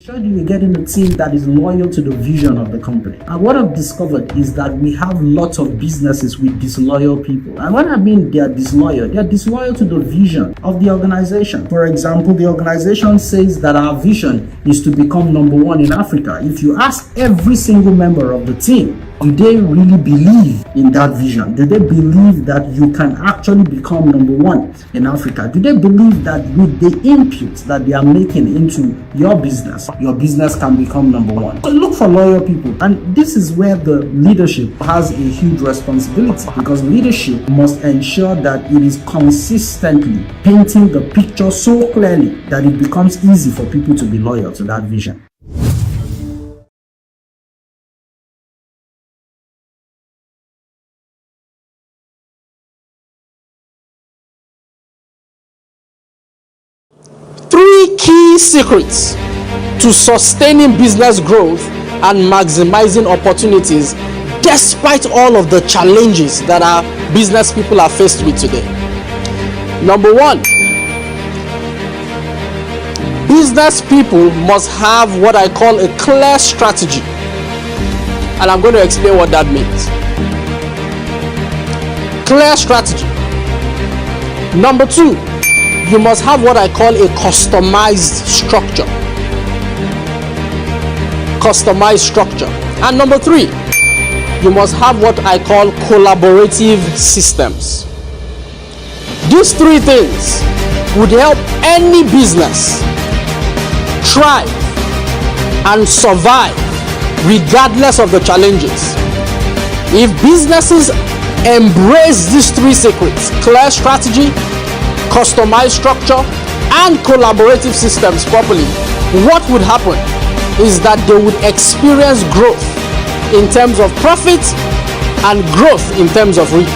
Sure, you get in a team that is loyal to the vision of the company. And what I've discovered is that we have lots of businesses with disloyal people. And when I mean they are disloyal to the vision of the organization. For example, the organization says that our vision is to become number one in Africa. If you ask every single member of the team, do they really believe in that vision? Do they believe that you can actually become number one in Africa? Do they believe that with the inputs that they are making into your business can become number one? So look for loyal people. And this is where the leadership has a huge responsibility, because leadership must ensure that it is consistently painting the picture so clearly that it becomes easy for people to be loyal to that vision. Three key secrets to sustaining business growth and maximizing opportunities despite all of the challenges that our business people are faced with today. Number one, business people must have what I call a clear strategy. And I'm going to explain what that means. Clear strategy. Number two, you must have what I call a customized structure. Customized structure. And number three, you must have what I call collaborative systems. These three things would help any business thrive and survive regardless of the challenges. If businesses embrace these three secrets, clear strategy, customized structure, and collaborative systems properly, what would happen is that they would experience growth in terms of profit and growth in terms of reach.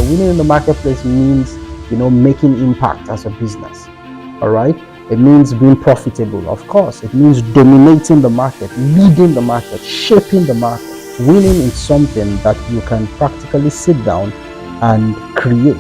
Winning in the marketplace means, making impact as a business. All right. It means being profitable. Of course, it means dominating the market, leading the market, shaping the market. Winning is something that you can practically sit down and create.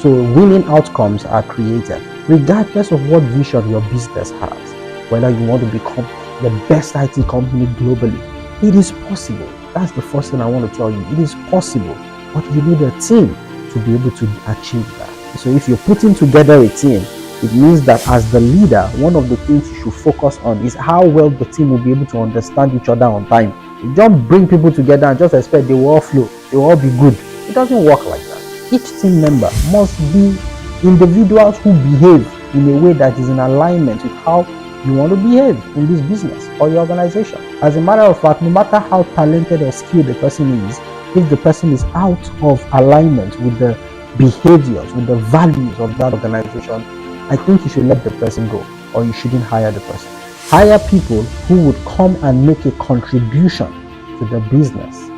So winning outcomes are created regardless of what vision your business has. Whether you want to become the best IT company globally, it is possible. That's the first thing I want to tell you. It is possible, but you need a team to be able to achieve that. So if you're putting together a team, it means that as the leader, one of the things you should focus on is how well the team will be able to understand each other on time. You don't bring people together and just expect they will all flow, they will all be good. It doesn't work like that. Each team member must be individuals who behave in a way that is in alignment with how you want to behave in this business or your organization. As a matter of fact, no matter how talented or skilled the person is, if the person is out of alignment with the behaviors, with the values of that organization, I think you should let the person go, or you shouldn't hire the person. Hire people who would come and make a contribution to the business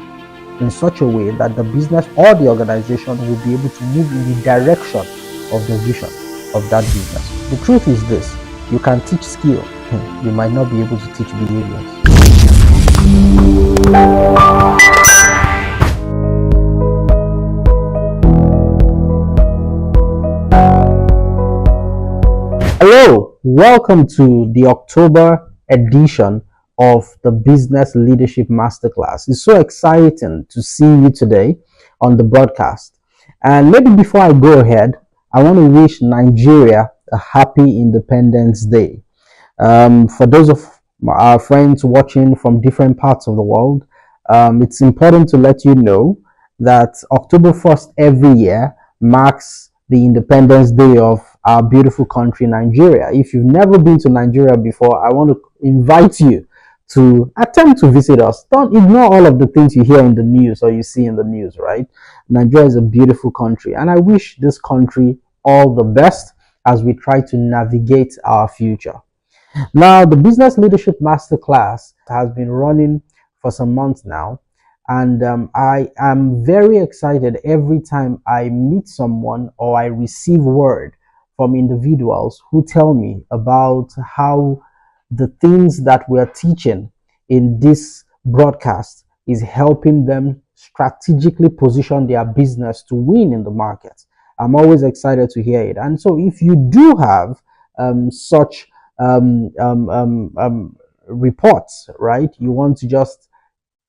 in such a way that the business or the organization will be able to move in the direction of the vision of that business. The truth is this: you can teach skill, you might not be able to teach behaviors. Hello, welcome to the October edition of the Business Leadership Masterclass. It's so exciting to see you today on the broadcast. And maybe before I go ahead, I want to wish Nigeria a happy Independence Day. For those of our friends watching from different parts of the world, it's important to let you know that October 1st every year marks the Independence Day of our beautiful country, Nigeria. If you've never been to Nigeria before, I want to invite you to attempt to visit us. Don't ignore all of the things you hear in the news or you see in the news, right? Nigeria is a beautiful country, and I wish this country all the best as we try to navigate our future. Now, the Business Leadership Masterclass has been running for some months now, and I am very excited every time I meet someone or I receive word from individuals who tell me about how the things that we're teaching in this broadcast is helping them strategically position their business to win in the market. I'm always excited to hear it. And so, if you do have such um, um, um, um, reports, right? You want to just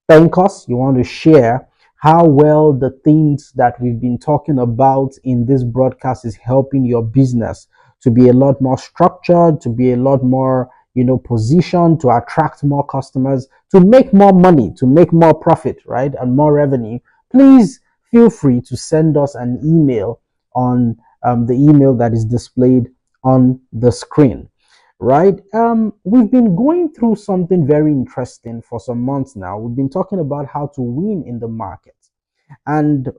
thank us, you want to share how well the things that we've been talking about in this broadcast is helping your business to be a lot more structured, to be a lot more, positioned to attract more customers, to make more money, to make more profit, right? And more revenue. Please feel free to send us an email on the email that is displayed on the screen, right? We've been going through something very interesting for some months now. We've been talking about how to win in the market. And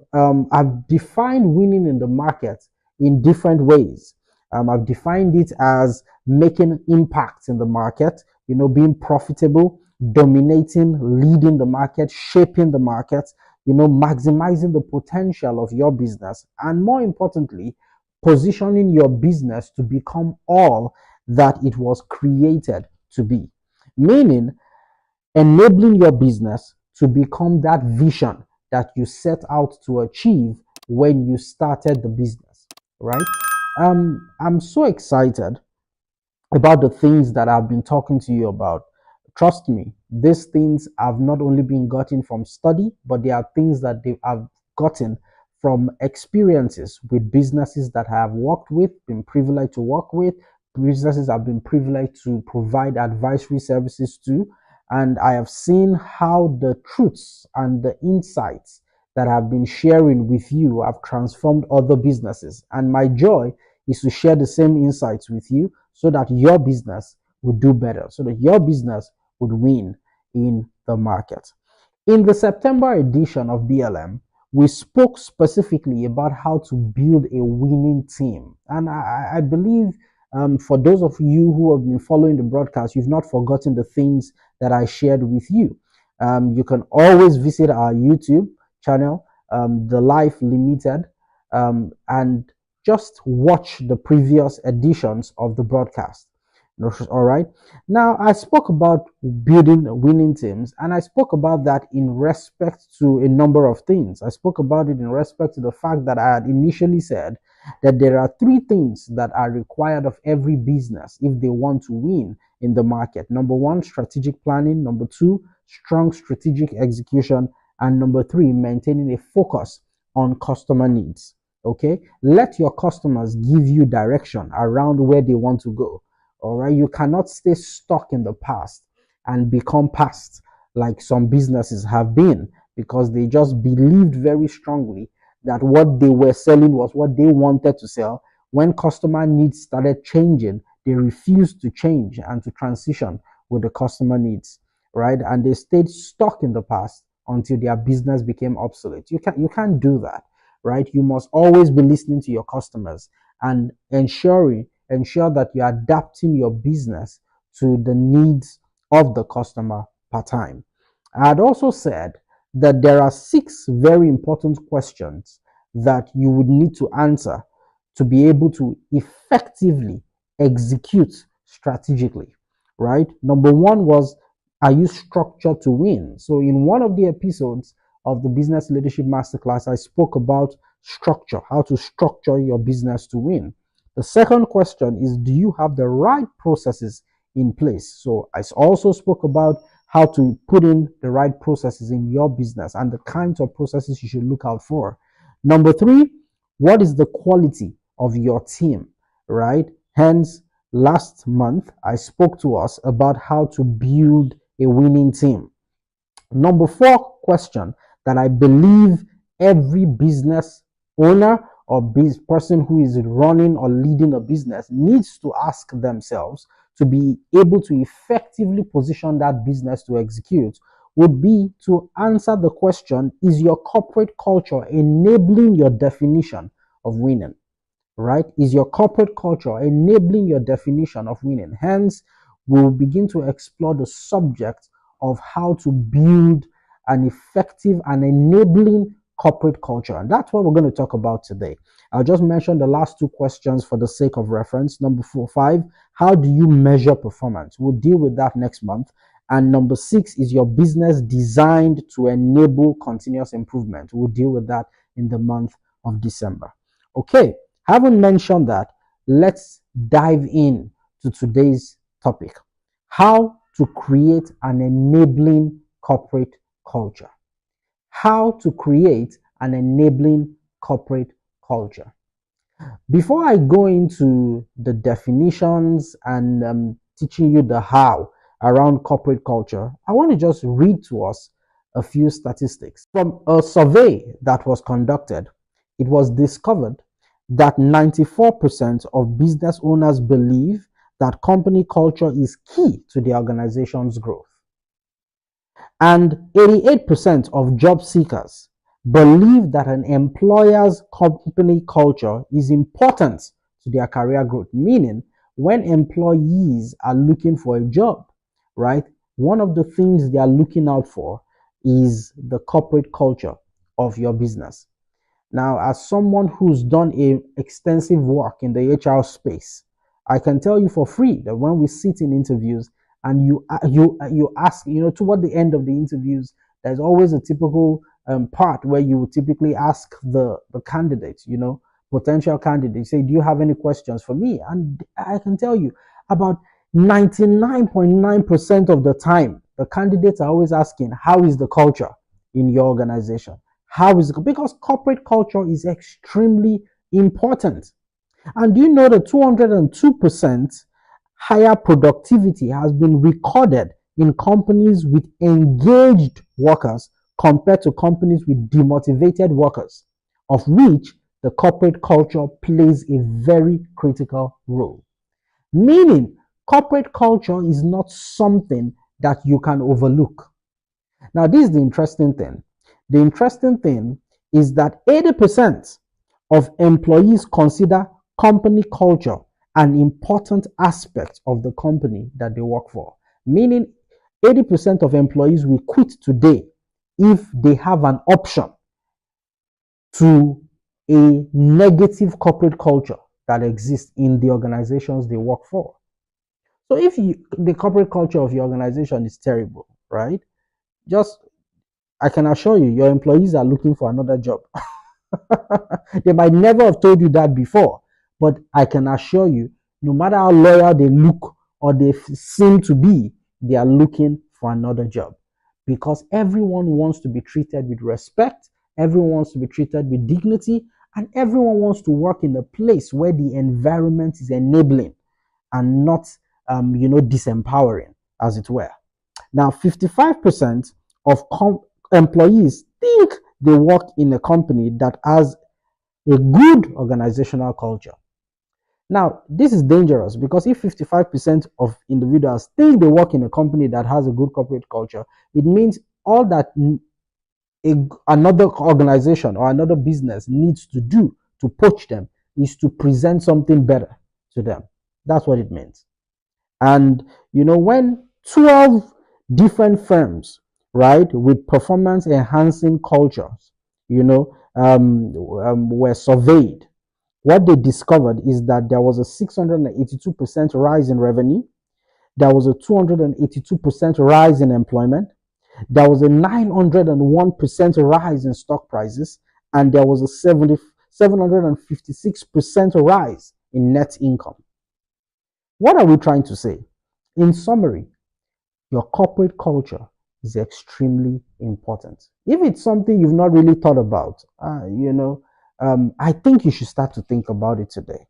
I've defined winning in the market in different ways. I've defined it as making impact in the market, being profitable, dominating, leading the market, shaping the market, maximizing the potential of your business, and more importantly, positioning your business to become all that it was created to be. Meaning, enabling your business to become that vision that you set out to achieve when you started the business, right? I'm so excited about the things that I've been talking to you about. Trust me, these things have not only been gotten from study, but they are things that they have gotten from experiences with businesses that I have worked with, been privileged to work with, businesses I've been privileged to provide advisory services to, and I have seen how the truths and the insights that I've been sharing with you have transformed other businesses. And my joy is to share the same insights with you so that your business would do better, so that your business would win in the market. In the September edition of BLM, we spoke specifically about how to build a winning team. And I believe for those of you who have been following the broadcast, you've not forgotten the things that I shared with you. You can always visit our YouTube channel, The Life Limited, and just watch the previous editions of the broadcast. All right. Now, I spoke about building winning teams, and I spoke about that in respect to a number of things. I spoke about it in respect to the fact that I had initially said that there are three things that are required of every business if they want to win in the market. Number one, strategic planning. Number two, strong strategic execution. And number three, maintaining a focus on customer needs. Okay, let your customers give you direction around where they want to go. All right, you cannot stay stuck in the past and become past like some businesses have been, because they just believed very strongly that what they were selling was what they wanted to sell. When customer needs started changing, they refused to change and to transition with the customer needs, right? And they stayed stuck in the past until their business became obsolete. You can't do that, right? You must always be listening to your customers and ensure that you're adapting your business to the needs of the customer per time. I had also said that there are 6 very important questions that you would need to answer to be able to effectively execute strategically, right? Number one was, are you structured to win? So in one of the episodes of the Business Leadership Masterclass, I spoke about structure, how to structure your business to win. The second question is, do you have the right processes in place? So I also spoke about how to put in the right processes in your business and the kinds of processes you should look out for. Number 3, what is the quality of your team, right? Hence, last month, I spoke to us about how to build a winning team. Number 4 question that I believe every business owner or person who is running or leading a business needs to ask themselves to be able to effectively position that business to execute would be to answer the question, is your corporate culture enabling your definition of winning? Right? Is your corporate culture enabling your definition of winning? Hence, we'll begin to explore the subject of how to build an effective and enabling corporate culture. And that's what we're going to talk about today. I'll just mention the last two questions for the sake of reference. Number 5, how do you measure performance? We'll deal with that next month. And number 6, is your business designed to enable continuous improvement? We'll deal with that in the month of December. Okay, having mentioned that, let's dive in to today's topic: how to create an enabling corporate culture. How to create an enabling corporate culture. Before I go into the definitions and teaching you the how around corporate culture, I want to just read to us a few statistics. From a survey that was conducted, it was discovered that 94% of business owners believe that company culture is key to the organization's growth. And 88% of job seekers believe that an employer's company culture is important to their career growth. Meaning, when employees are looking for a job, right, one of the things they are looking out for is the corporate culture of your business. Now, as someone who's done extensive work in the HR space, I can tell you for free that when we sit in interviews and you ask, toward the end of the interviews, there's always a typical part where you would typically ask the candidates, potential candidates, say, do you have any questions for me? And I can tell you about 99.9% of the time, the candidates are always asking, how is the culture in your organization? How is it? Because corporate culture is extremely important. And do you know that 202% higher productivity has been recorded in companies with engaged workers compared to companies with demotivated workers, of which the corporate culture plays a very critical role. Meaning, corporate culture is not something that you can overlook. Now, this is the interesting thing. The interesting thing is that 80% of employees consider company culture an important aspect of the company that they work for. Meaning, 80% of employees will quit today if they have an option to a negative corporate culture that exists in the organizations they work for. So if the corporate culture of your organization is terrible, right? I can assure you, your employees are looking for another job. They might never have told you that before, but I can assure you, no matter how loyal they look or they seem to be, they are looking for another job. Because everyone wants to be treated with respect, everyone wants to be treated with dignity, and everyone wants to work in a place where the environment is enabling and not, disempowering, as it were. Now, 55% of employees think they work in a company that has a good organizational culture. Now, this is dangerous because if 55% of individuals think they work in a company that has a good corporate culture, it means all that another organization or another business needs to do to poach them is to present something better to them. That's what it means. And, when 12 different firms, right, with performance enhancing cultures, were surveyed, what they discovered is that there was a 682% rise in revenue, there was a 282% rise in employment, there was a 901% rise in stock prices, and there was a 756% rise in net income. What are we trying to say? In summary, your corporate culture is extremely important. If it's something you've not really thought about, I think you should start to think about it today.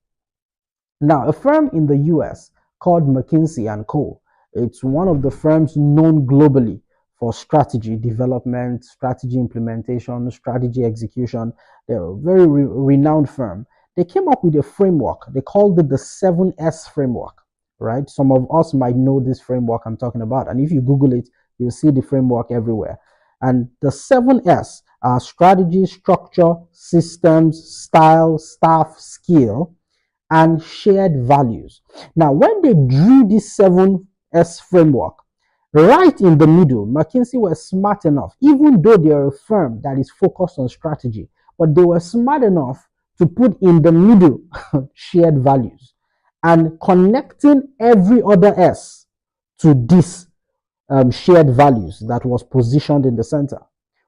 Now, a firm in the US called McKinsey & Co. It's one of the firms known globally for strategy development, strategy implementation, strategy execution. They're a very renowned firm. They came up with a framework. They called it the 7S framework, right? Some of us might know this framework I'm talking about. And if you Google it, you'll see the framework everywhere. And the 7S are strategy, structure, systems, style, staff, skill, and shared values. Now, when they drew these 7 7S framework. Right in the middle, McKinsey were smart enough, even though they are a firm that is focused on strategy, but they were smart enough to put in the middle shared values and connecting every other S to this shared values that was positioned in the center.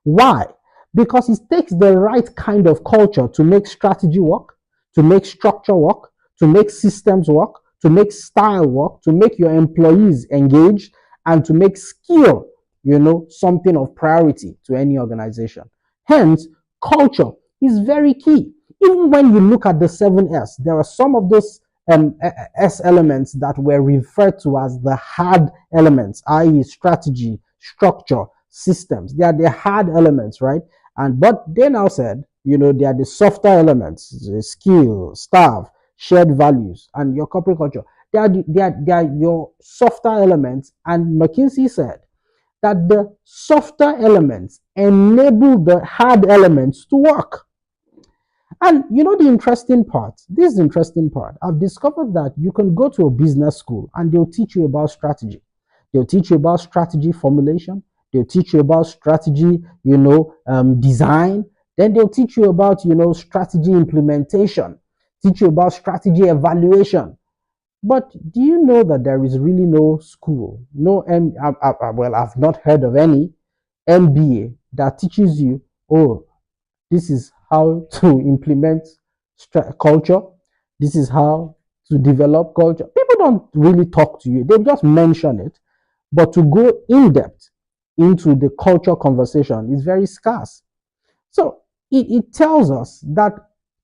Why? Because it takes the right kind of culture to make strategy work, to make structure work, to make systems work, to make style work, to make your employees engaged, and to make skill, something of priority to any organization. Hence, culture is very key. Even when you look at the 7S, there are some of those S elements that were referred to as the hard elements, i.e., strategy, structure, systems. They are the hard elements, right? But they now said, they are the softer elements, the skill, staff, shared values, and your corporate culture. They are your softer elements. And McKinsey said that the softer elements enable the hard elements to work. And the interesting part, this is the interesting part. I've discovered that you can go to a business school and they'll teach you about strategy. They'll teach you about strategy formulation. They'll teach you about strategy, design. Then they'll teach you about, strategy implementation, teach you about strategy evaluation. But do you know that there is really no school, I've not heard of any MBA that teaches you, this is how to implement culture. This is how to develop culture. People don't really talk to you. They just mention it. But to go in depth into the culture conversation is very scarce. So it tells us that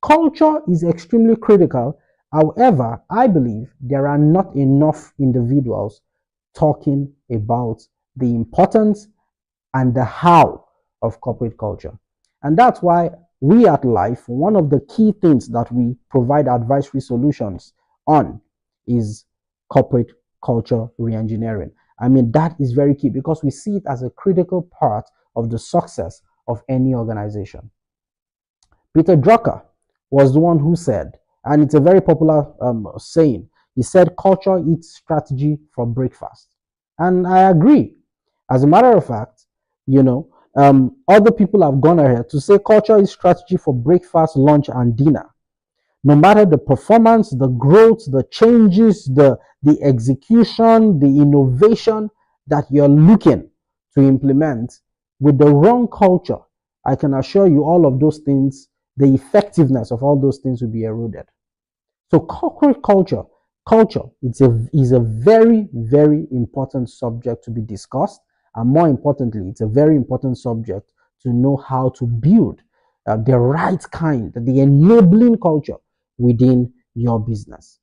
culture is extremely critical. However, I believe there are not enough individuals talking about the importance and the how of corporate culture. And that's why we at Life, one of the key things that we provide advisory solutions on is corporate culture reengineering. That is very key because we see it as a critical part of the success of any organization. Peter Drucker was the one who said, and it's a very popular saying, he said, culture eats strategy for breakfast. And I agree. As a matter of fact, other people have gone ahead to say culture is strategy for breakfast, lunch, and dinner. No matter the performance, the growth, the changes, the execution, the innovation that you're looking to implement with the wrong culture, I can assure you all of those things, the effectiveness of all those things will be eroded. So corporate culture is a very, very important subject to be discussed. And more importantly, it's a very important subject to know how to build the right kind, the enabling culture within your business.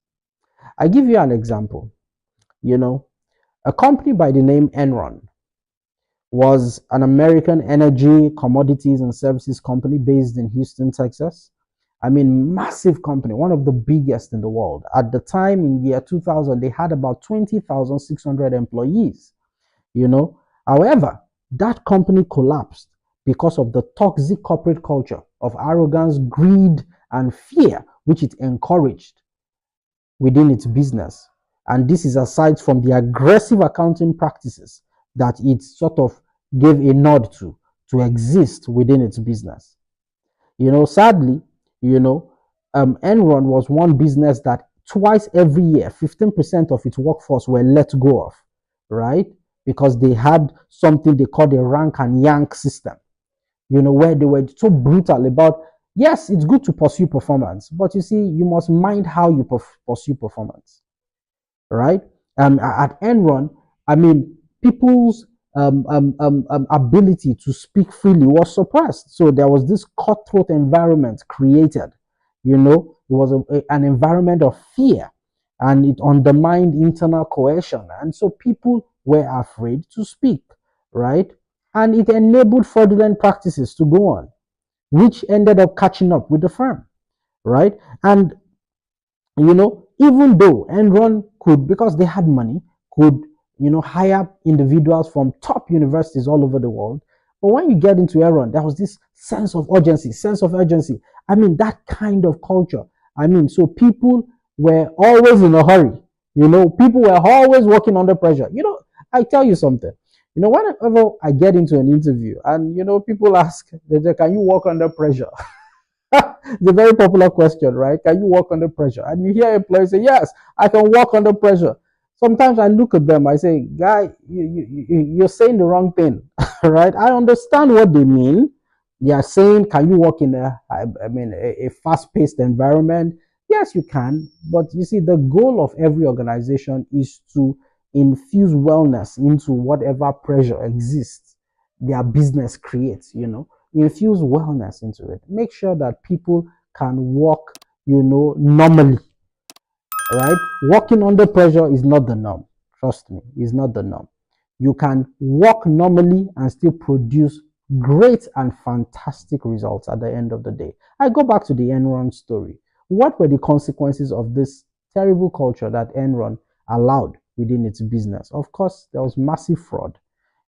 I give you an example. A company by the name Enron was an American energy, commodities, and services company based in Houston, Texas. Massive company, one of the biggest in the world. At the time, in the year 2000, they had about 20,600 employees. However, that company collapsed because of the toxic corporate culture of arrogance, greed, and fear, which it encouraged within its business. And this is aside from the aggressive accounting practices that it sort of gave a nod to exist within its business. Sadly, Enron was one business that twice every year, 15% of its workforce were let go of, right? Because they had something they called a rank and yank system, where they were so brutal about, yes, it's good to pursue performance, but you see, you must mind how you pursue performance, right? At Enron, people's ability to speak freely was suppressed. So there was this cutthroat environment created. It was an environment of fear, and it undermined internal cohesion. And so people were afraid to speak, right? And it enabled fraudulent practices to go on, which ended up catching up with the firm, right? And, even though Enron could, because they had money, could, hire individuals from top universities all over the world. But when you get into Enron, there was this sense of urgency. That kind of culture. So people were always in a hurry, People were always working under pressure. I tell you something. Whenever I get into an interview and, people ask, can you work under pressure? It's a very popular question, right? Can you work under pressure? And you hear employees say, yes, I can work under pressure. Sometimes I look at them, I say, guy, you're saying the wrong thing, right? I understand what they mean. They are saying, can you work in a fast-paced environment? Yes, you can. But you see, the goal of every organization is to infuse wellness into whatever pressure exists their business creates, infuse wellness into it. Make sure that people can walk, normally, right? Walking under pressure is not the norm. Trust me, it's not the norm. You can walk normally and still produce great and fantastic results at the end of the day. I go back to the Enron story. What were the consequences of this terrible culture that Enron allowed within its business? Of course, there was massive fraud.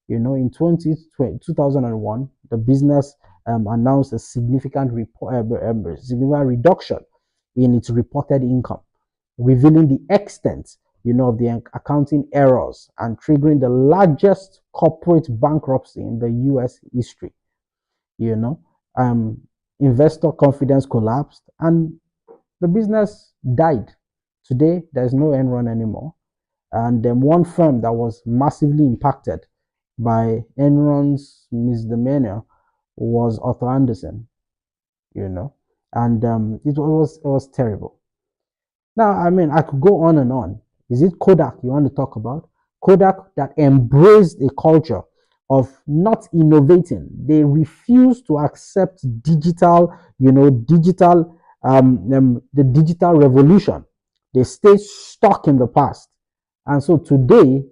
In 2001, the business announced a significant reduction in its reported income, revealing the extent, of the accounting errors and triggering the largest corporate bankruptcy in the U.S. history. Investor confidence collapsed and the business died. Today, there's no Enron anymore. And then one firm that was massively impacted by Enron's misdemeanor was Arthur Andersen, and it was terrible. Now, I could go on and on. Is it Kodak you want to talk about? Kodak that embraced a culture of not innovating. They refused to accept digital, the digital revolution. They stayed stuck in the past. And so today,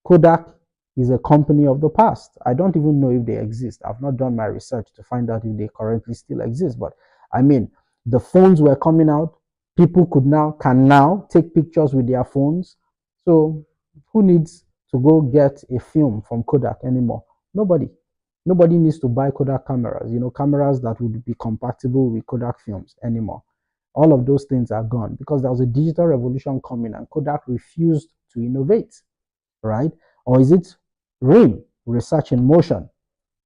Kodak is a company of the past. I don't even know if they exist. I've not done my research to find out if they currently still exist. But the phones were coming out. People can now take pictures with their phones. So who needs to go get a film from Kodak anymore? Nobody. Nobody needs to buy Kodak cameras, cameras that would be compatible with Kodak films anymore. All of those things are gone because there was a digital revolution coming and Kodak refused to innovate, right? Or is it RIM, Research in Motion,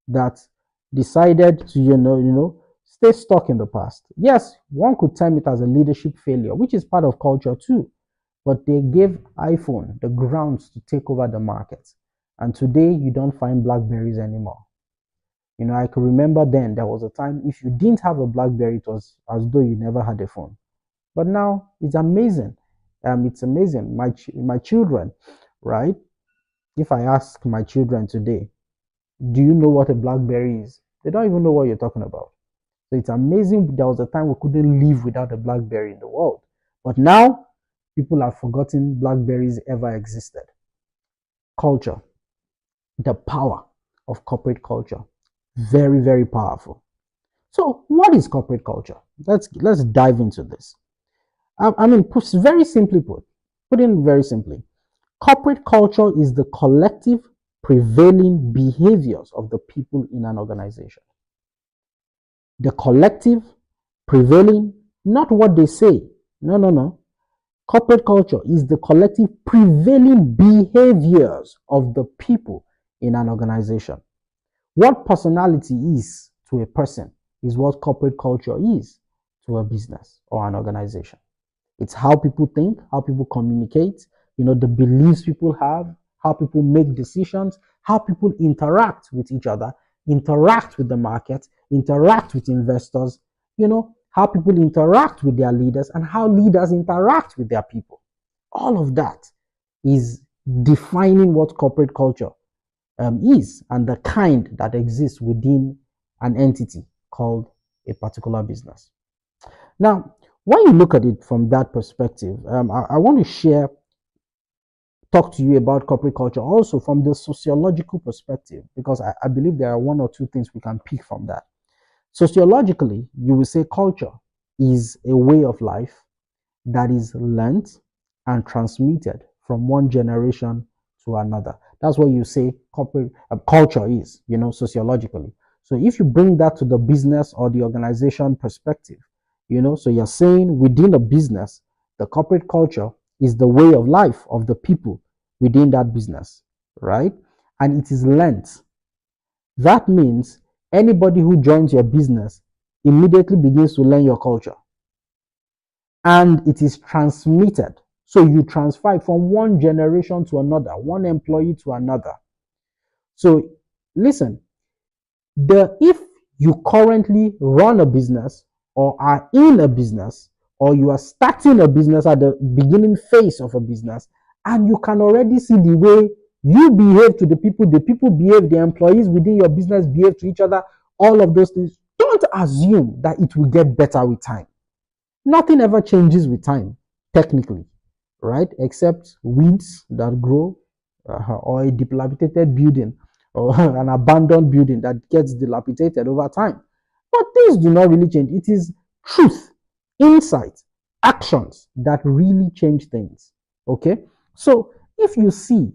that decided to, stay stuck in the past? Yes, one could term it as a leadership failure, which is part of culture too. But they gave iPhone the grounds to take over the market. And today, you don't find Blackberries anymore. I can remember then there was a time if you didn't have a Blackberry, it was as though you never had a phone. But now it's amazing. It's amazing. My children, right? If I ask my children today, do you know what a Blackberry is? They don't even know what you're talking about. So it's amazing. There was a time we couldn't live without a Blackberry in the world. But now, people have forgotten Blackberries ever existed. Culture. The power of corporate culture. Very, very powerful. So what is corporate culture? Let's dive into this. Very simply put in very simply, corporate culture is the collective prevailing behaviors of the people in an organization. The collective prevailing, not what they say. No. Corporate culture is the collective prevailing behaviors of the people in an organization. What personality is to a person is what corporate culture is to a business or an organization. It's how people think, how people communicate, the beliefs people have, how people make decisions, how people interact with each other, interact with the market, interact with investors, how people interact with their leaders and how leaders interact with their people. All of that is defining what corporate culture is and the kind that exists within an entity called a particular business. Now, when you look at it from that perspective, I want to talk to you about corporate culture also from the sociological perspective, because I believe there are one or two things we can pick from that. Sociologically, you will say culture is a way of life that is learned and transmitted from one generation to another. That's what you say corporate culture is, sociologically. So if you bring that to the business or the organization perspective, so you're saying within a business, the corporate culture is the way of life of the people within that business, right? And it is learned. That means anybody who joins your business immediately begins to learn your culture, and it is transmitted. So you transfer it from one generation to another, one employee to another. So listen, if you currently run a business or are in a business or you are starting a business at the beginning phase of a business, and you can already see the way you behave to the people behave, the employees within your business behave to each other, all of those things, don't assume that it will get better with time. Nothing ever changes with time, technically, right? Except weeds that grow, or a dilapidated building, or an abandoned building that gets dilapidated over time. But things do not really change. It is truth, insight, actions that really change things. Okay? So if you see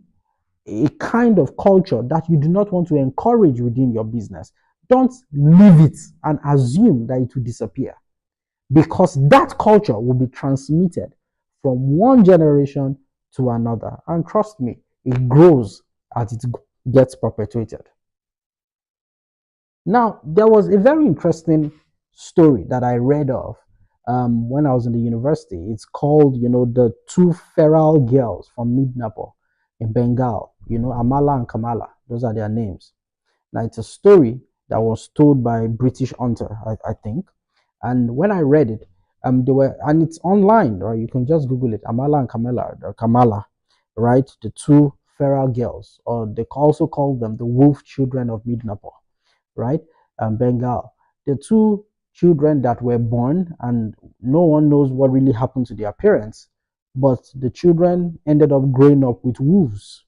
a kind of culture that you do not want to encourage within your business, don't leave it and assume that it will disappear, because that culture will be transmitted from one generation to another. And trust me, it grows as it gets perpetuated. Now, there was a very interesting story that I read of when I was in the university. It's called, the two feral girls from Midnapore in Bengal, Amala and Kamala. Those are their names. Now, it's a story that was told by a British author, I think. And when I read it, and it's online, right? You can just Google it, Amala and Kamala, right? The two feral girls, or they also call them the wolf children of Midnapore, right? Bengal. The two children that were born, and no one knows what really happened to their parents, but the children ended up growing up with wolves.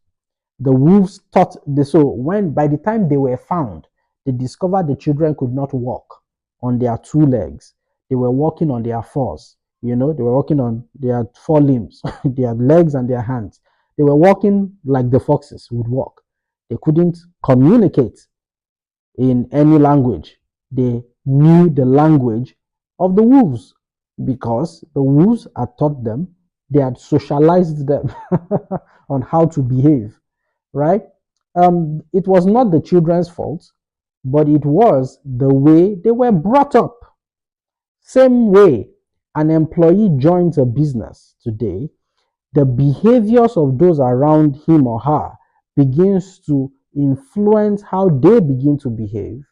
The wolves by the time they were found, they discovered the children could not walk on their two legs. They were walking on their fours. They were walking on their four limbs, their legs and their hands. They were walking like the foxes would walk. They couldn't communicate in any language. They knew the language of the wolves because the wolves had taught them, they had socialized them on how to behave, right? It was not the children's fault, but it was the way they were brought up. Same way an employee joins a business today, the behaviors of those around him or her begins to influence how they begin to behave,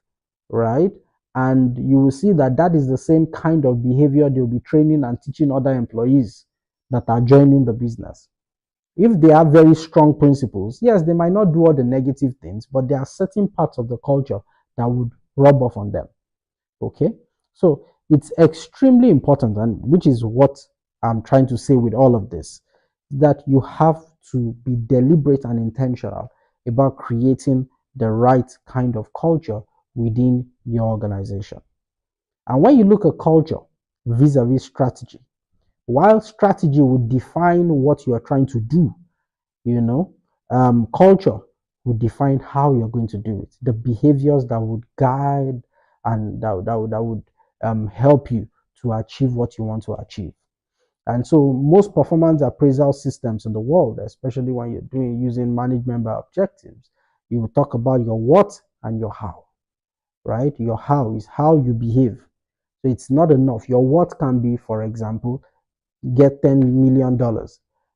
right? And you will see that that is the same kind of behavior they'll be training and teaching other employees that are joining the business. If they have very strong principles, yes, they might not do all the negative things, but there are certain parts of the culture that would rub off on them. Okay? So it's extremely important, and which is what I'm trying to say with all of this, that you have to be deliberate and intentional about creating the right kind of culture within your organization. And when you look at culture vis-a-vis strategy, while strategy would define what you are trying to do, culture would define how you're going to do it, the behaviors that would guide and that would help you to achieve what you want to achieve. And so most performance appraisal systems in the world, especially when you're using manage member objectives, you will talk about your what and your how, right? Your how is how you behave. So it's not enough. Your what can be, for example, get $10 million.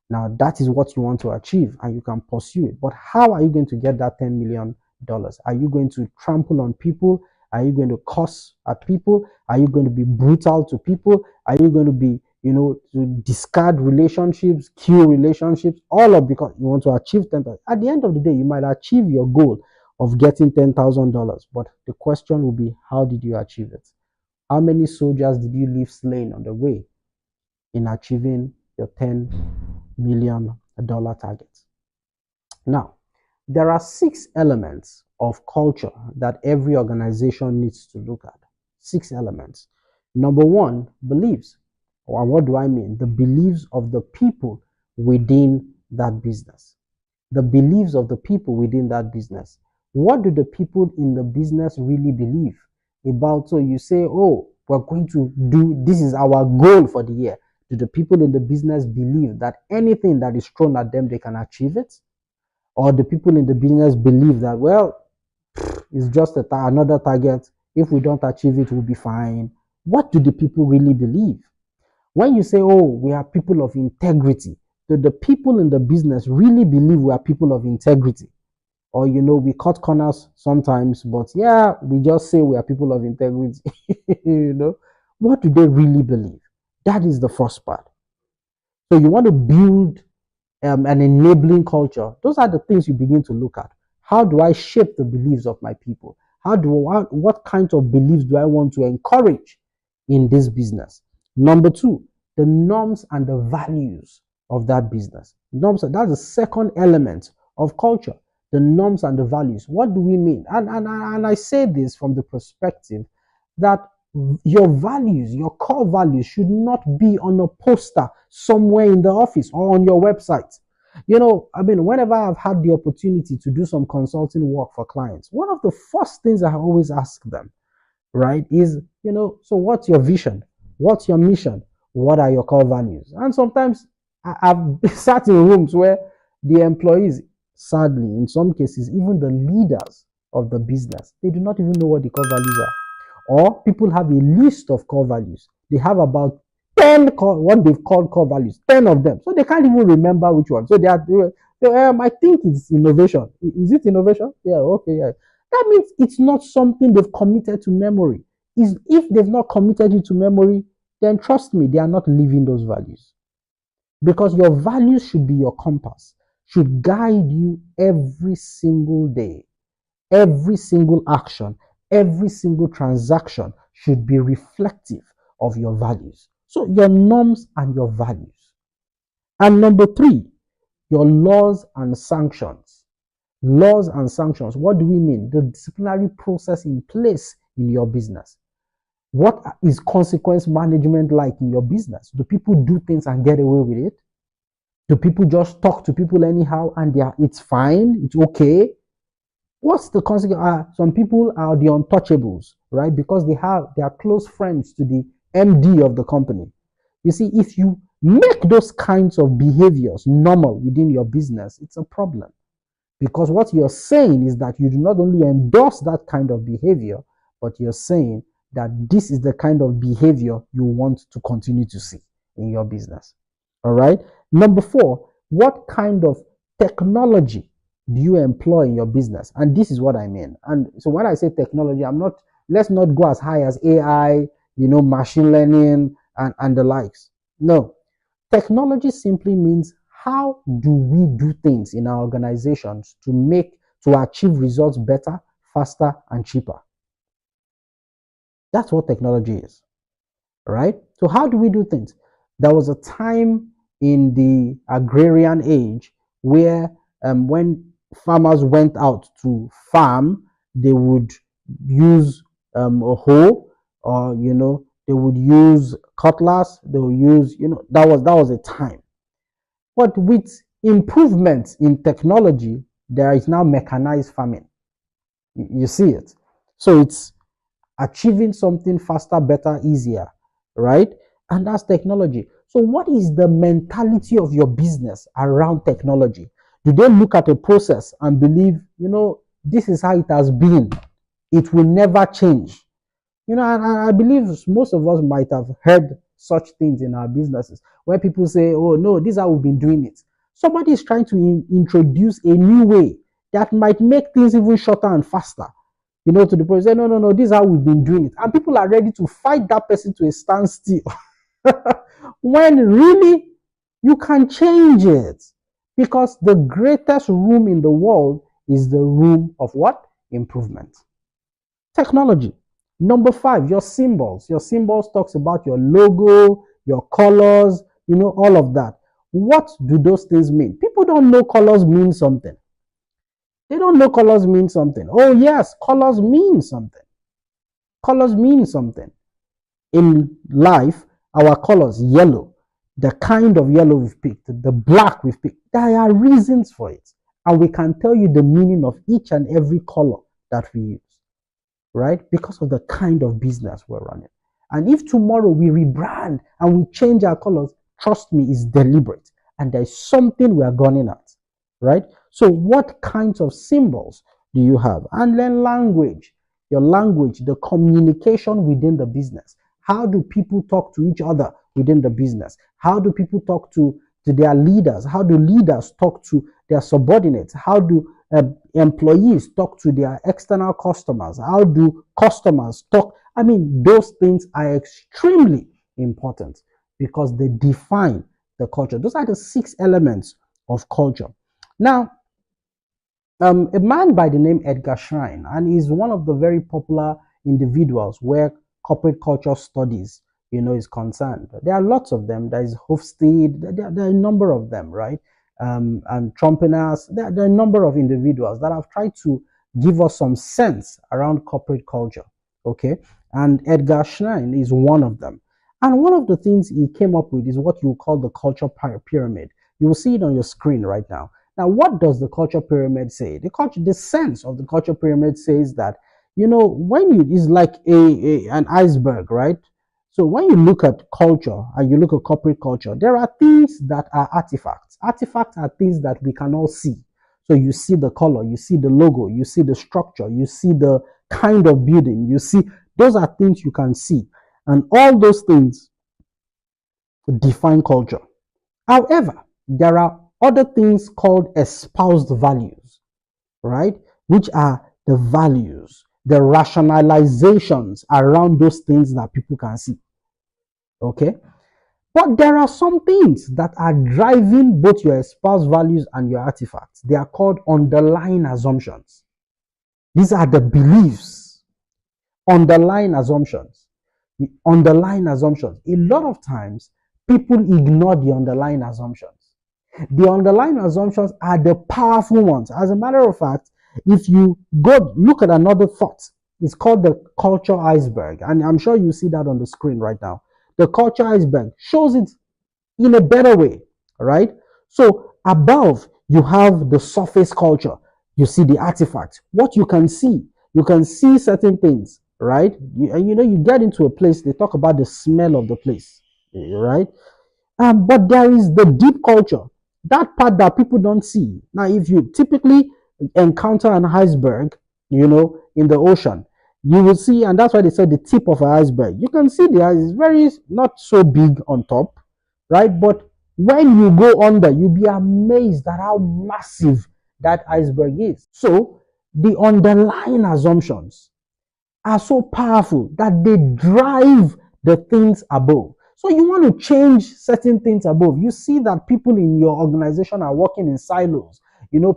Now that is what you want to achieve and you can pursue it. But how are you going to get that $10 million? Are you going to trample on people? Are you going to curse at people? Are you going to be brutal to people? Are you going to be, to discard relationships, kill relationships, all of because you want to achieve 10,000. At the end of the day, you might achieve your goal of getting $10,000, but the question will be, how did you achieve it? How many soldiers did you leave slain on the way in achieving your $10 million target? Now, there are 6 elements of culture that every organization needs to look at. 6 elements. Number 1, beliefs. Or what do I mean? The beliefs of the people within that business. The beliefs of the people within that business. What do the people in the business really believe about? So you say, oh, we're going to do, this is our goal for the year. Do the people in the business believe that anything that is thrown at them, they can achieve it? Or the people in the business believe that, well, it's just another target. If we don't achieve it, we'll be fine. What do the people really believe? When you say, oh, we are people of integrity, do the people in the business really believe we are people of integrity? Or, we cut corners sometimes, but yeah, we just say we are people of integrity. What do they really believe? That is the first part. So you want to build an enabling culture. Those are the things you begin to look at. How do I shape the beliefs of my people? What kinds of beliefs do I want to encourage in this business? Number two, the norms and the values of that business. Norms, that's the second element of culture. The norms and the values. What do we mean? And I say this from the perspective that your values, your core values, should not be on a poster somewhere in the office or on your website. Whenever I've had the opportunity to do some consulting work for clients, one of the first things I always ask them, right, is, so what's your vision? What's your mission? What are your core values? And sometimes I've sat in rooms where the employees, sadly, in some cases, even the leaders of the business, they do not even know what the core values are. Or people have a list of core values. They have about 10 what they've called core values, 10 of them. So they can't even remember which one. So I think it's innovation. Is it innovation? Yeah, okay, yeah. That means it's not something they've committed to memory. If they've not committed it to memory, then trust me, they are not living those values. Because your values should be your compass, should guide you every single day. Every single action, every single transaction should be reflective of your values. So your norms and your values. And number three, your laws and sanctions. Laws and sanctions. What do we mean? The disciplinary process in place in your business. What is consequence management like in your business? Do people do things and get away with it? Do people just talk to people anyhow and it's fine, it's okay? What's the consequence? Some people are the untouchables, right? Because they are close friends to the MD of the company. You see, if you make those kinds of behaviors normal within your business, it's a problem. Because what you're saying is that you do not only endorse that kind of behavior, but you're saying that this is the kind of behavior you want to continue to see in your business. All right. Number four, what kind of technology do you employ in your business? And this is what I mean. And so when I say technology, let's not go as high as AI, machine learning and the likes. No, technology simply means how do we do things in our organizations to achieve results better, faster, and cheaper. That's what technology is, right? So how do we do things? There was a time in the agrarian age where when farmers went out to farm, they would use a hoe, or they would use cutlass, they would use, that was a time. But with improvements in technology, there is now mechanized farming. You see it. So it's achieving something faster, better, easier, right? And that's technology. So what is the mentality of your business around technology? Do they look at a process and believe, this is how it has been, it will never change? And I believe most of us might have heard such things in our businesses where people say, oh no, this is how we've been doing it. Somebody is trying to introduce a new way that might make things even shorter and faster. To the point, say, no, this is how we've been doing it. And people are ready to fight that person to a standstill. When really, you can change it. Because the greatest room in the world is the room of what? Improvement. Technology. Number five, your symbols. Your symbols talks about your logo, your colors, all of that. What do those things mean? People don't know colors mean something. They don't know colors mean something. Oh yes, colors mean something. Colors mean something. In life, our colors, yellow, the kind of yellow we've picked, the black we've picked, there are reasons for it. And we can tell you the meaning of each and every color that we use, right? Because of the kind of business we're running. And if tomorrow we rebrand and we change our colors, trust me, is deliberate, and there's something we are gunning at, right? So what kinds of symbols do you have? And then language, your language, the communication within the business. How do people talk to each other within the business? How do people talk to their leaders? How do leaders talk to their subordinates? How do employees talk to their external customers? How do customers talk? I mean, those things are extremely important because they define the culture. Those are the 6 elements of culture. Now, a man by the name Edgar Schein, and he's one of the very popular individuals where corporate culture studies, is concerned. There are lots of them. There is Hofstede. There are a number of them, right? And Trompenas. There are a number of individuals that have tried to give us some sense around corporate culture. Okay, and Edgar Schein is one of them. And one of the things he came up with is what you call the culture pyramid. You will see it on your screen right now. Now, what does the culture pyramid say? The sense of the culture pyramid says that, when you is like an iceberg, right? So when you look at culture and you look at corporate culture, there are things that are artifacts. Artifacts are things that we can all see. So you see the color, you see the logo, you see the structure, you see the kind of building, you see, those are things you can see. And all those things define culture. However, there are other things called espoused values, right? Which are the values, the rationalizations around those things that people can see. Okay? But there are some things that are driving both your espoused values and your artifacts. They are called underlying assumptions. These are the beliefs. Underlying assumptions. The underlying assumptions. A lot of times, people ignore the underlying assumptions. The underlying assumptions are the powerful ones. As a matter of fact, if you go look at another thought, it's called the culture iceberg. And I'm sure you see that on the screen right now. The culture iceberg shows it in a better way, right? So above, you have the surface culture. You see the artifacts. What you can see certain things, right? You get into a place, they talk about the smell of the place, right? But there is the deep culture, that part that people don't see. Now, if you typically encounter an iceberg, in the ocean, you will see, and that's why they said the tip of an iceberg. You can see the ice is very not so big on top, right? But when you go under, you'll be amazed at how massive that iceberg is. So the underlying assumptions are so powerful that they drive the things above. So you want to change certain things above. You see that people in your organization are working in silos.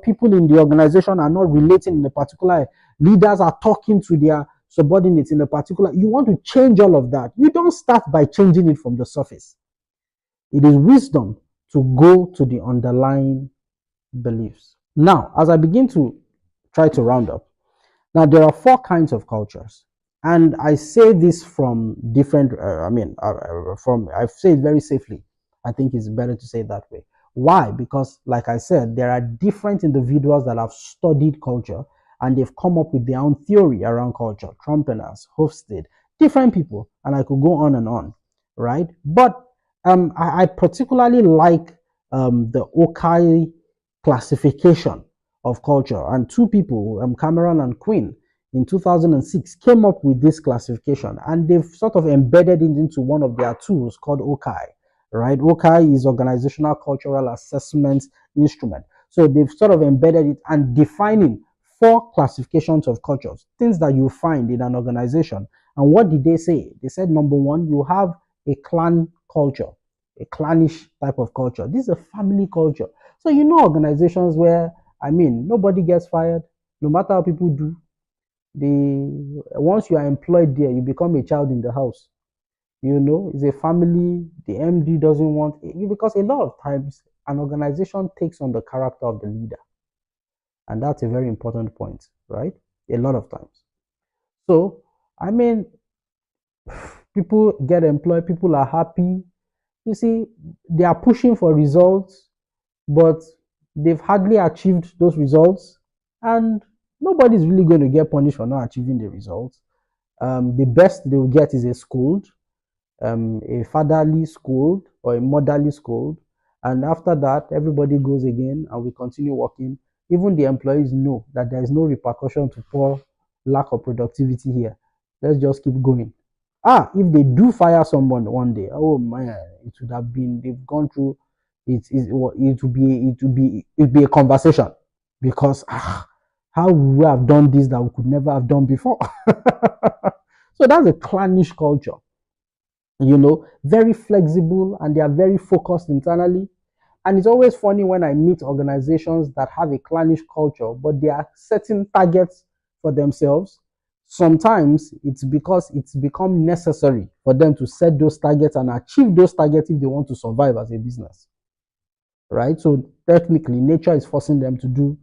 People in the organization are not relating in a particular. Leaders are talking to their subordinates in a particular. You want to change all of that. You don't start by changing it from the surface. It is wisdom to go to the underlying beliefs. Now, as I begin to try to round up, now there are 4 kinds of cultures. And I say this from different, I say it very safely. I think it's better to say it that way. Why? Because, like I said, there are different individuals that have studied culture and they've come up with their own theory around culture. Trompenas, Hofstede, different people, and I could go on and on, right? But I particularly like the Okai classification of culture, and 2 people, Cameron and Quinn, in 2006 came up with this classification, and they've sort of embedded it into one of their tools called Okai, right? Okai is Organizational Cultural Assessment Instrument. So they've sort of embedded it and defining 4 classifications of cultures, things that you find in an organization. And what did they say? They said, number 1, you have a clan culture, a clannish type of culture. This is a family culture. So organizations where, nobody gets fired, no matter how people do. Once you are employed there, you become a child in the house. It's a family. The MD doesn't want you, because a lot of times an organization takes on the character of the leader. And that's a very important point, right? A lot of times. So, people get employed, people are happy. You see, they are pushing for results, but they've hardly achieved those results, and nobody's really going to get punished for not achieving the results. The best they will get is a scold, a fatherly scold, or a motherly scold. And after that, everybody goes again and we continue working. Even the employees know that there is no repercussion to poor lack of productivity here. Let's just keep going. If they do fire someone one day, oh man, it would have been, they've gone through it. It would be a conversation, because how would we have done this that we could never have done before? So that's a clannish culture, very flexible, and they are very focused internally. And it's always funny when I meet organizations that have a clannish culture, but they are setting targets for themselves. Sometimes it's because it's become necessary for them to set those targets and achieve those targets if they want to survive as a business, right? So technically, nature is forcing them to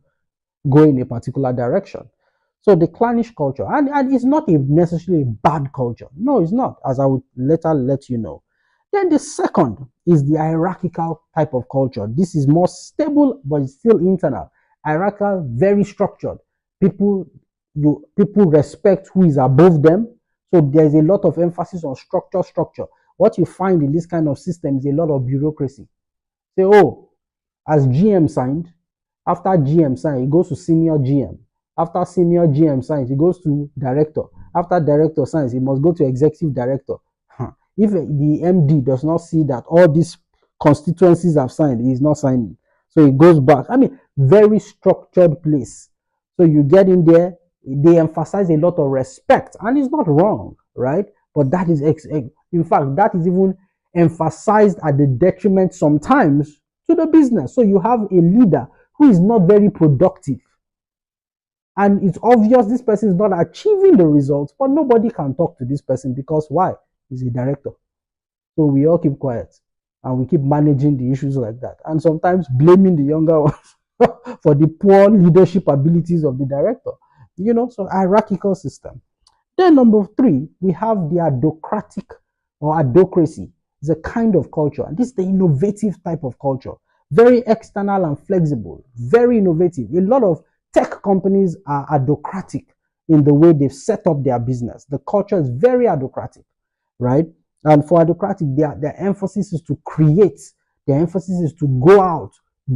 go in a particular direction. So the clannish culture, and it's not necessarily a bad culture. No, it's not, as I would later let you know. Then the second is the hierarchical type of culture. This is more stable, but it's still internal. Hierarchical, very structured. People respect who is above them. So there's a lot of emphasis on structure. What you find in this kind of system is a lot of bureaucracy. Say, as GM signed, after GM signed, it goes to senior GM. After senior GM signs, it goes to director. After director signs, it must go to executive director. If the MD does not see that all these constituencies have signed, he is not signing. So it goes back. Very structured place. So you get in there, they emphasize a lot of respect, and it's not wrong, right? But that is, in fact, that is even emphasized at the detriment sometimes to the business. So you have a leader who is not very productive. And it's obvious this person is not achieving the results, but nobody can talk to this person because why? He's a director. So we all keep quiet and we keep managing the issues like that. And sometimes blaming the younger ones for the poor leadership abilities of the director. So hierarchical system. Then number 3, we have the adocratic or adocracy. It's a kind of culture. And this is the innovative type of culture. Very external and flexible. Very innovative. A lot of tech companies are adocratic in the way they've set up their business. The culture is very adocratic, right? And for adocratic, their emphasis is to create. Their emphasis is to go out,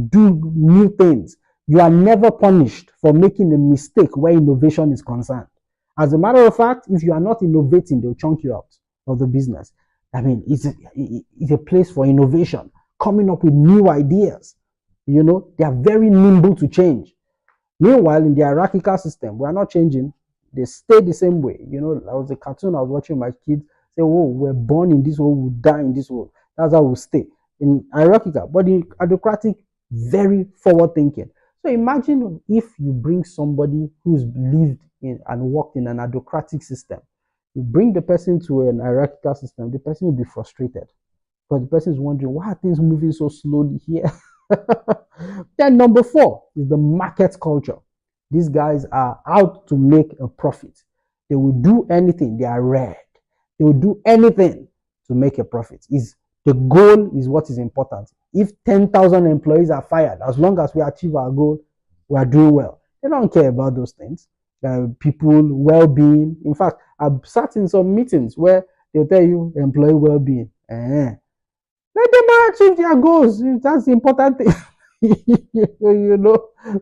do new things. You are never punished for making a mistake where innovation is concerned. As a matter of fact, if you are not innovating, they'll chunk you out of the business. It's a place for innovation, coming up with new ideas. They are very nimble to change. Meanwhile, in the hierarchical system, we are not changing. They stay the same way. There was a cartoon I was watching my kids say, we're born in this world, we'll die in this world. That's how we'll stay. In hierarchical, but in adocratic, very forward thinking. So imagine if you bring somebody who's lived in and worked in an adocratic system. You bring the person to an hierarchical system, the person will be frustrated. Because the person is wondering, why are things moving so slowly here? Then number 4 is the market culture. These guys are out to make a profit. They will do anything. They are red. They will do anything to make a profit. The goal is what is important. If 10,000 employees are fired, as long as we achieve our goal, we are doing well. They don't care about those things. People, well-being. In fact, I've sat in some meetings where they'll tell you employee well-being. Let them achieve their goals. That's the important thing.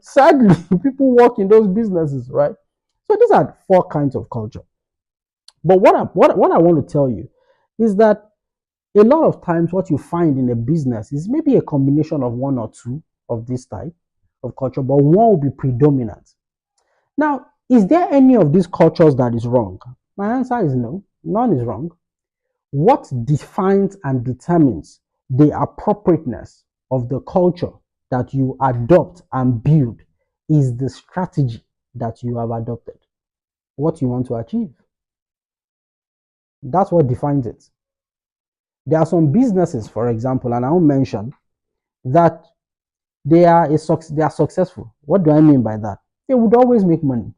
Sadly, people work in those businesses, right? So these are 4 kinds of culture. But what I want to tell you is that a lot of times what you find in a business is maybe a combination of 1 or 2 of this type of culture, but one will be predominant. Now, is there any of these cultures that is wrong? My answer is no. None is wrong. What defines and determines the appropriateness of the culture that you adopt and build is the strategy that you have adopted. What you want to achieve. That's what defines it. There are some businesses, for example, and I will mention that they are successful. What do I mean by that? They would always make money.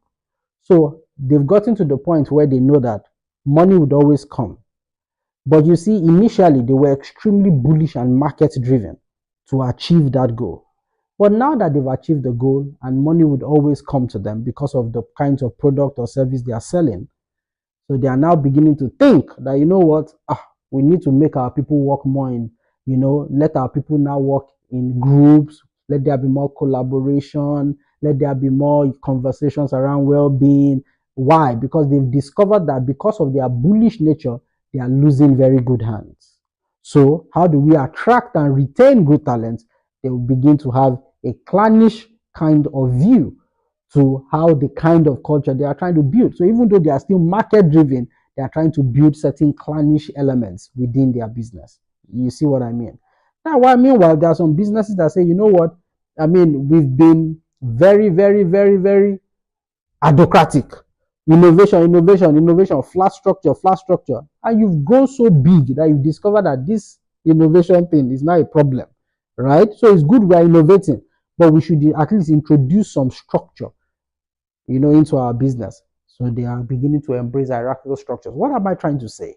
So they've gotten to the point where they know that money would always come. But you see, initially they were extremely bullish and market driven to achieve that goal. But now that they've achieved the goal and money would always come to them because of the kinds of product or service they are selling, so they are now beginning to think that, we need to make our people work more in let our people now work in groups, let there be more collaboration, let there be more conversations around well-being. Why? Because they've discovered that because of their bullish nature, they are losing very good hands. So how do we attract and retain good talent? They will begin to have a clannish kind of view to how the kind of culture they are trying to build. So even though they are still market driven, they are trying to build certain clannish elements within their business. You see what I mean? Now, meanwhile, there are some businesses that say, you know what? We've been very, very, very, very adocratic. Innovation, flat structure. And you've grown so big that you've discovered that this innovation thing is not a problem, right? So it's good we are innovating, but we should at least introduce some structure, into our business. So they are beginning to embrace hierarchical structures. What am I trying to say?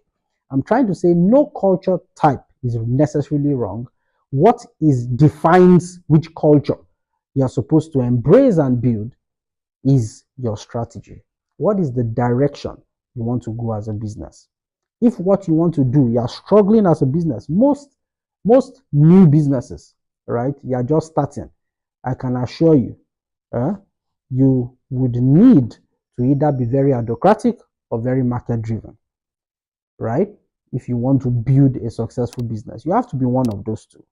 I'm trying to say no culture type is necessarily wrong. What defines which culture you're supposed to embrace and build is your strategy. What is the direction you want to go as a business? If what you want to do, you're struggling as a business, most new businesses, right? You're just starting. I can assure you, you would need to either be very adocratic or very market driven, right? If you want to build a successful business, you have to be one of those two.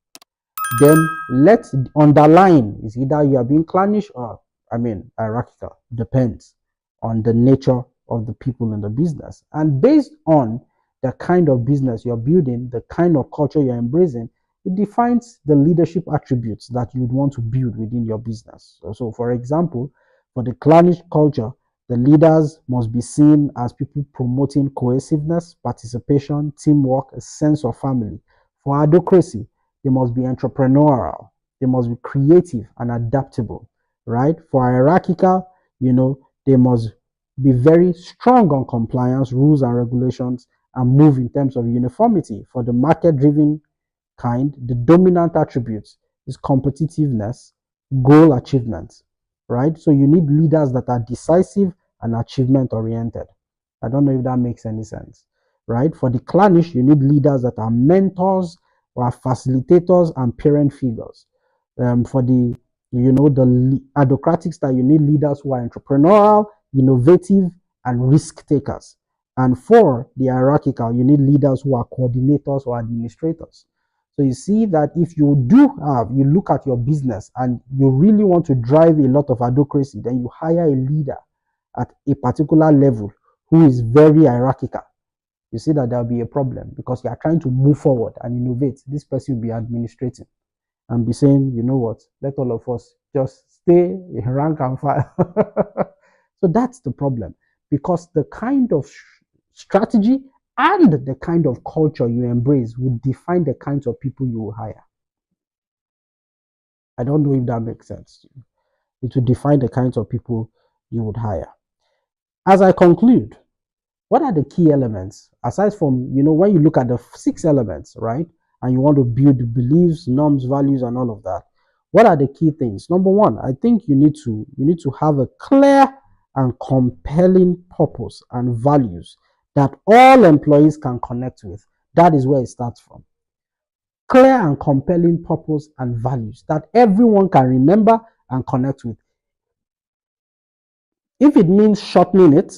Then let's underline is either you are being clannish or hierarchical. Depends on the nature of the people in the business. And based on the kind of business you're building, the kind of culture you're embracing, it defines the leadership attributes that you'd want to build within your business. So for example, for the clannish culture, the leaders must be seen as people promoting cohesiveness, participation, teamwork, a sense of family. For adocracy, they must be entrepreneurial. They must be creative and adaptable, right? For hierarchical, they must be very strong on compliance, rules and regulations, and move in terms of uniformity. For the market-driven kind, the dominant attributes is competitiveness, goal achievement, right? So you need leaders that are decisive and achievement-oriented. I don't know if that makes any sense, right? For the clannish, you need leaders that are mentors or facilitators and parent figures. For the adocratic style, you need leaders who are entrepreneurial, innovative, and risk takers. And for the hierarchical, you need leaders who are coordinators or administrators. So you see that if you look at your business and you really want to drive a lot of adocracy, then you hire a leader at a particular level who is very hierarchical. You see that there'll be a problem because you are trying to move forward and innovate. This person will be administrating and be saying, you know what, let all of us just stay in rank and file. So that's the problem, because the kind of strategy and the kind of culture you embrace will define the kinds of people you will hire. I don't know if that makes sense. It will define the kinds of people you would hire. As I conclude, what are the key elements, aside from, when you look at the 6 elements, right, and you want to build beliefs, norms, values, and all of that, what are the key things? Number one, I think you need to have a clear and compelling purpose and values that all employees can connect with. That is where it starts from. Clear and compelling purpose and values that everyone can remember and connect with. If it means shortening,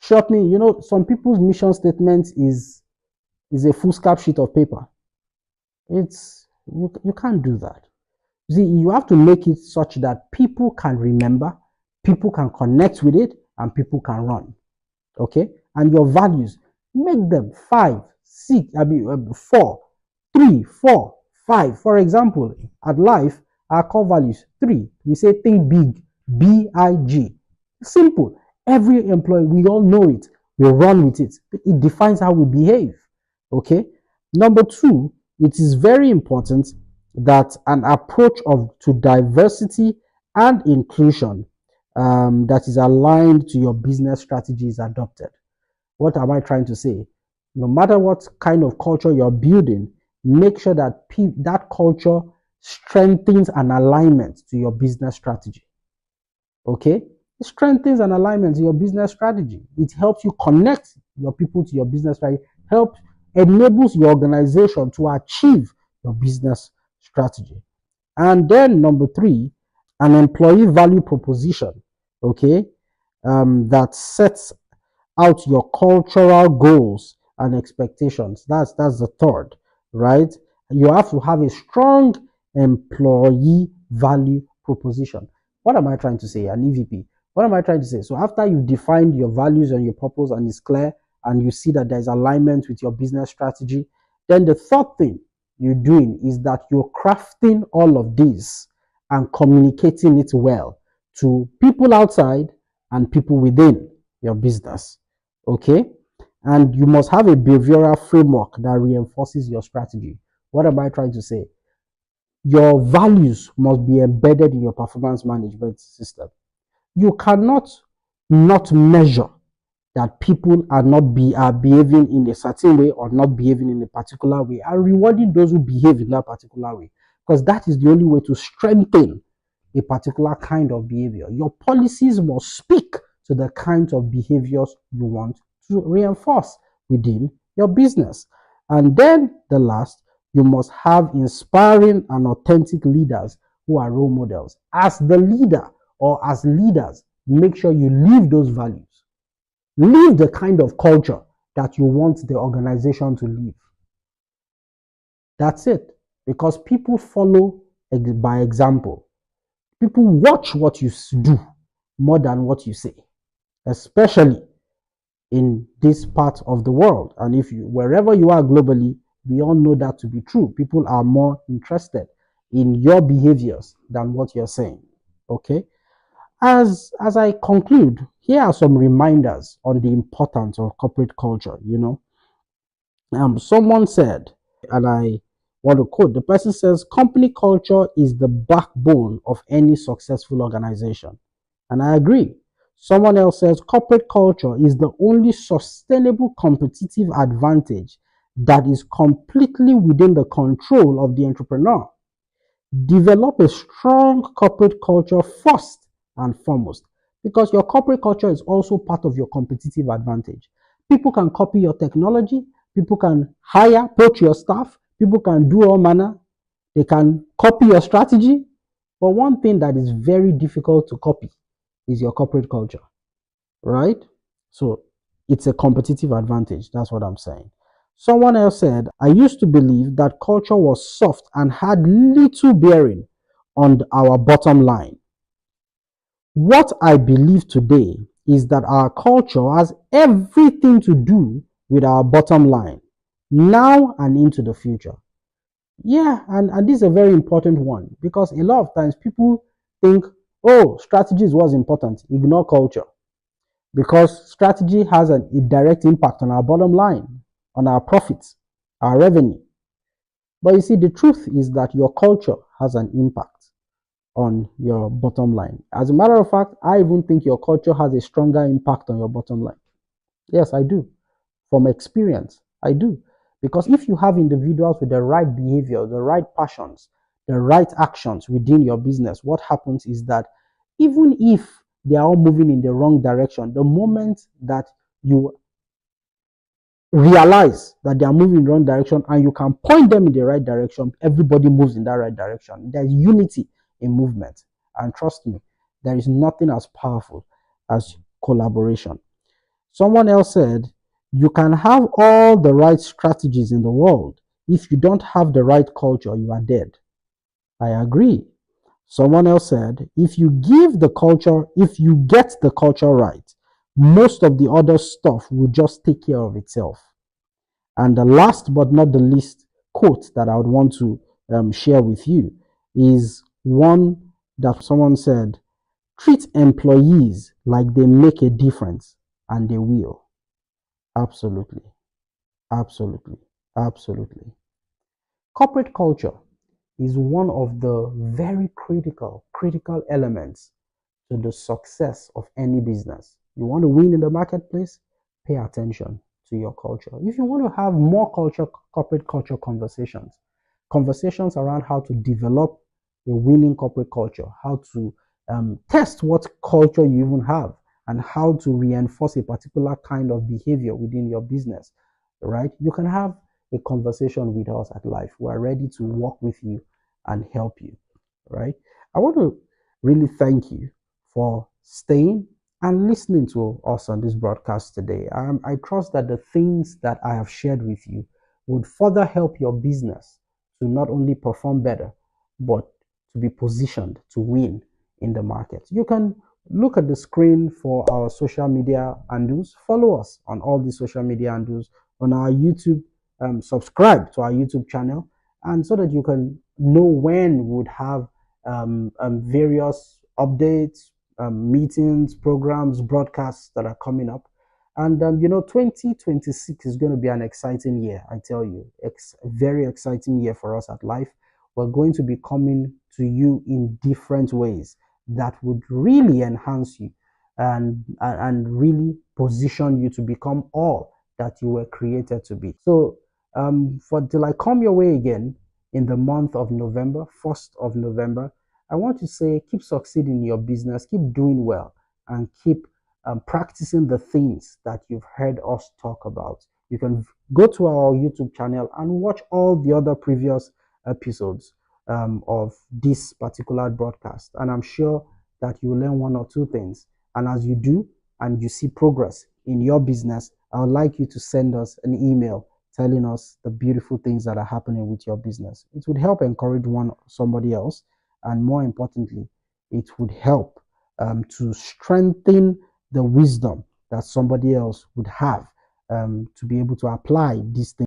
some people's mission statement is a foolscap sheet of paper. You can't do that. See, you have to make it such that people can remember, people can connect with it, and people can run. Okay? And your values, make them 5, 6, 4, 3, 4, 5. For example, at Life, our core values, 3. We say think big, B-I-G. Simple. Every employee, we all know it. We run with it. It defines how we behave. Okay? Number 2, it is very important that an approach to diversity and inclusion that is aligned to your business strategy is adopted. What am I trying to say? No matter what kind of culture you're building, make sure that that culture strengthens an alignment to your business strategy. Okay? It strengthens an alignment to your business strategy. It helps you connect your people to your business strategy, enables your organization to achieve your business strategy. And then number 3, an employee value proposition, okay, that sets out your cultural goals and expectations. That's the third, right? You have to have a strong employee value proposition. What am I trying to say? An EVP. What am I trying to say? So after you've defined your values and your purpose and it's clear and you see that there's alignment with your business strategy, then the third thing you're doing is that you're crafting all of these and communicating it well to people outside and people within your business. Okay? And you must have a behavioral framework that reinforces your strategy. What am I trying to say? Your values must be embedded in your performance management system. You cannot not measure that people are behaving in a certain way or not behaving in a particular way and rewarding those who behave in that particular way, because that is the only way to strengthen a particular kind of behavior. Your policies must speak to the kinds of behaviors you want to reinforce within your business. And then the last, you must have inspiring and authentic leaders who are role models. As the leader or as leaders, make sure you live those values. Live the kind of culture that you want the organization to live. That's it. Because people follow by example. People watch what you do more than what you say, especially in this part of the world. And wherever you are globally, we all know that to be true. People are more interested in your behaviors than what you're saying. Okay? As I conclude, here are some reminders on the importance of corporate culture. Someone said, and I want to quote, the person says, company culture is the backbone of any successful organization. And I agree. Someone else says, corporate culture is the only sustainable competitive advantage that is completely within the control of the entrepreneur. Develop a strong corporate culture first and foremost, because your corporate culture is also part of your competitive advantage. People can copy your technology, people can poach your staff, people can do all manner, they can copy your strategy, but one thing that is very difficult to copy is your corporate culture, right? So it's a competitive advantage, that's what I'm saying. Someone else said, I used to believe that culture was soft and had little bearing on our bottom line. What I believe today is that our culture has everything to do with our bottom line, now and into the future. Yeah, and this is a very important one, because a lot of times people think, oh, strategy is what's important, ignore culture. Because strategy has a direct impact on our bottom line, on our profits, our revenue. But you see, the truth is that your culture has an impact on your bottom line. As a matter of fact, I even think your culture has a stronger impact on your bottom line. Yes, I do. From experience, I do. Because if you have individuals with the right behavior, the right passions, the right actions within your business, what happens is that even if they are all moving in the wrong direction, the moment that you realize that they are moving in the wrong direction and you can point them in the right direction, everybody moves in that right direction. There's unity in movement. And trust me, there is nothing as powerful as collaboration. Someone else said, you can have all the right strategies in the world. If you don't have the right culture, you are dead. I agree. Someone else said, if you get the culture right, most of the other stuff will just take care of itself. And the last but not the least quote that I would want to share with you is one that someone said, treat employees like they make a difference, and they will. Absolutely. Absolutely. Absolutely. Corporate culture is one of the very critical elements to the success of any business. You want to win in the marketplace? Pay attention to your culture. If you want to have more corporate culture conversations around how to develop a winning corporate culture, how to test what culture you even have, and how to reinforce a particular kind of behavior within your business, right? You can have a conversation with us at Life. We're ready to work with you and help you, right? I want to really thank you for staying and listening to us on this broadcast today. I trust that the things that I have shared with you would further help your business to not only perform better, but to be positioned to win in the market. You can look at the screen for our social media handles. Follow us on all the social media handles on our YouTube. Subscribe to our YouTube channel, and so that you can know when we would have various updates, meetings, programs, broadcasts that are coming up. And 2026 is going to be an exciting year, I tell you. It's a very exciting year for us at Life. We're going to be coming to you in different ways that would really enhance you and really position you to become all that you were created to be. So for till I come your way again in the month of November, 1st of November, I want to say keep succeeding in your business, keep doing well, and keep practicing the things that you've heard us talk about. You can go to our YouTube channel and watch all the other previous episodes of this particular broadcast. And I'm sure that you will learn one or two things. And as you do, and you see progress in your business, I would like you to send us an email telling us the beautiful things that are happening with your business. It would help encourage somebody else. And more importantly, it would help to strengthen the wisdom that somebody else would have to be able to apply these things